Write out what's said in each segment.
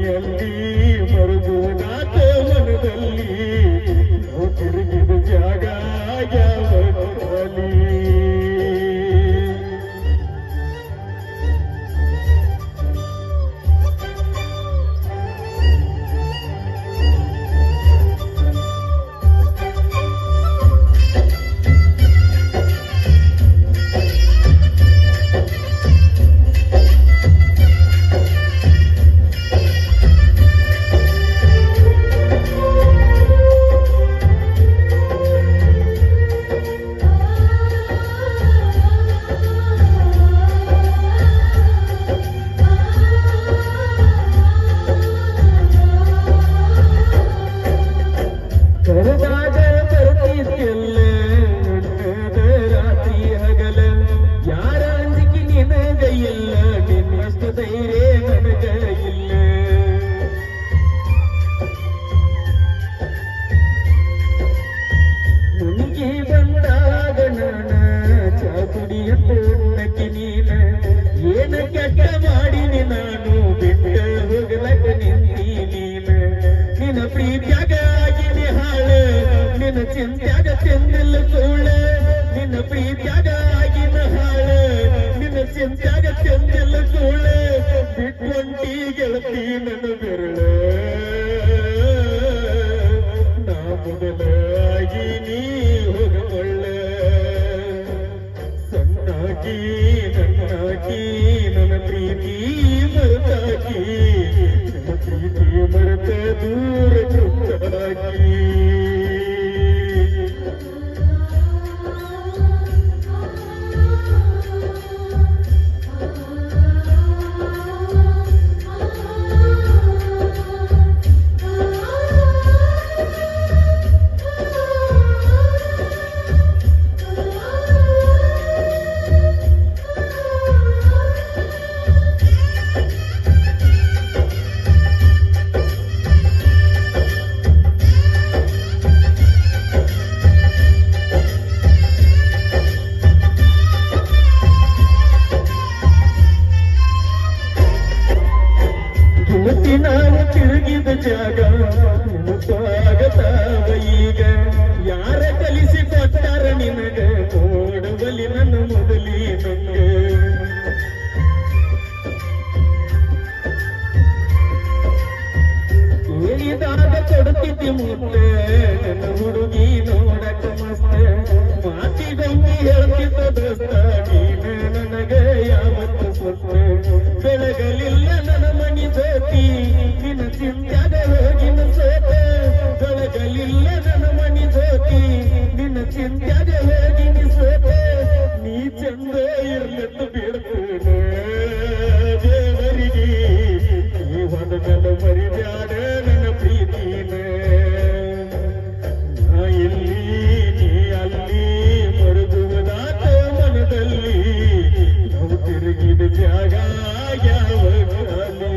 ಎಲ್ಲಿ ಮರುಗುವುದಾತ ಮನದಲ್ಲಿ ನಾವು ತಿರುಗಿದ ಜಾಗ ಯಾವ ಖಾಲಿ ಏನ ಕೆಟ್ಟ ಮಾಡಿನಿ ನಾನು ಬಿಟ್ಟ ಹೋಗ್ಲಕ್ಕ ನಿಂತೀನಿ ನಿನ್ನ ಪ್ರೀತಿಯಾಗ ಆಗಿನಿ ಹಾಳ ನಿನ್ನ ಚಿಂತ್ಯಾಗ ಚೆಂದಿಲ್ಲ ಸೋಳ ನಿನ್ನ ಪ್ರೀತಿಯಾಗ ಆಗಿನ ಹಾಳ ನಿನ್ನ ಚಿಂತ್ಯಾಗ ಚೆಂದಿಲ್ಲ ಸೋಳ ಬಿಟ್ಕೊಂಡಿ ಗೆಳತಿ ನನ್ನ ಬೆರಳ ನಾ ಮೊದಲಾಗಿ ನೀ ಹೋಗಬಳ್ಳ ಸಣ್ಣಾಗಿ ನನ್ನಾಗಿ ನನ್ನ ಪ್ರೀತಿ ಮರೆತಾಗಿ ನನ್ನ ಪ್ರೀತಿ ಮರೆತ ದೂರ ಚುಟ್ಟಾಗಿ ನಾನು ತಿರುಗಿದ ಜಾಗ ಸ್ವಾಗತವ ಈಗ ಯಾರ ಕಲಿಸಿ ಕೊಟ್ಟಾರ ನಿನಗ ನೋಡುವಲಿ ನನ್ನ ಮೊದಲಿ ನಂಗ ಹೇಳಿದಾಗ ಕೊಡುತ್ತಿದ್ದಿ ಮುತ್ತೆ ನನ್ನ ಹುಡುಗಿ ನೋಡಕ ಮಸ್ತ ಮಾತಿಗೊಮ್ಮೆ ಹೇಳ್ತಿದ್ದ ದೋಸ್ತ ನೀನು ನನಗ ಯಾವತ್ತು ಸ್ವಸ್ತ ಬೆಳಗಲಿಲ್ಲ ನನ್ನ ಮನಿ ಜ್ಯೋತಿ ನಿನ್ನ ಚಿಂತ್ಯಾಗ ಹೋಗಿನ ಸೋತ ಬೆಳಗಲಿಲ್ಲ ನನ್ನ ಮನಿ ಜ್ಯೋತಿ ನಿನ್ನ ಚಿಂತ್ಯಾಗ ಹೋಗಿನ ಸೋತ ನೀ ಚಂದ ಇರ್ಲೆಂದು ಬೇಡ್ತೇನೆ ದೇವರಿಗೆ ಈ ಹೊಂದ ನನ್ನ ಮರಿಬ್ಯಾಡ ನನ್ನ ಪ್ರೀತಿನ ನಾ ಇಲ್ಲಿ ನೀ ಅಲ್ಲಿ ಮರುಗುವುದಾತ ಮನದಲ್ಲಿ ನಾವು ತಿರುಗಿದ ಜಾಗ ಯಾವ ಖಾಲಿ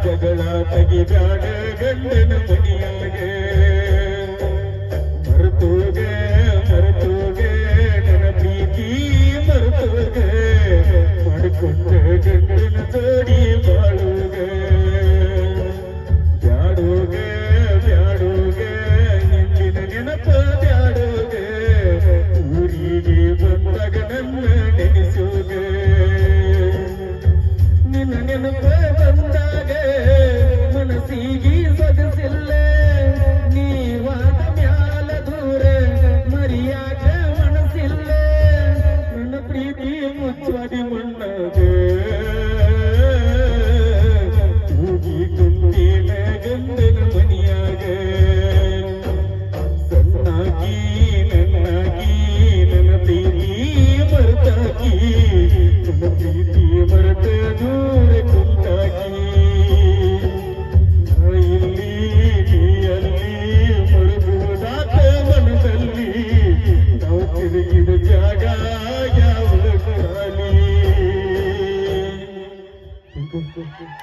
ಜಗಳ ತೆಗಿಬ್ಯಾಡ ಗಂಡನ ಮನೆಯಾಗೆ ಮರೆತು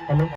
ಹಲೋ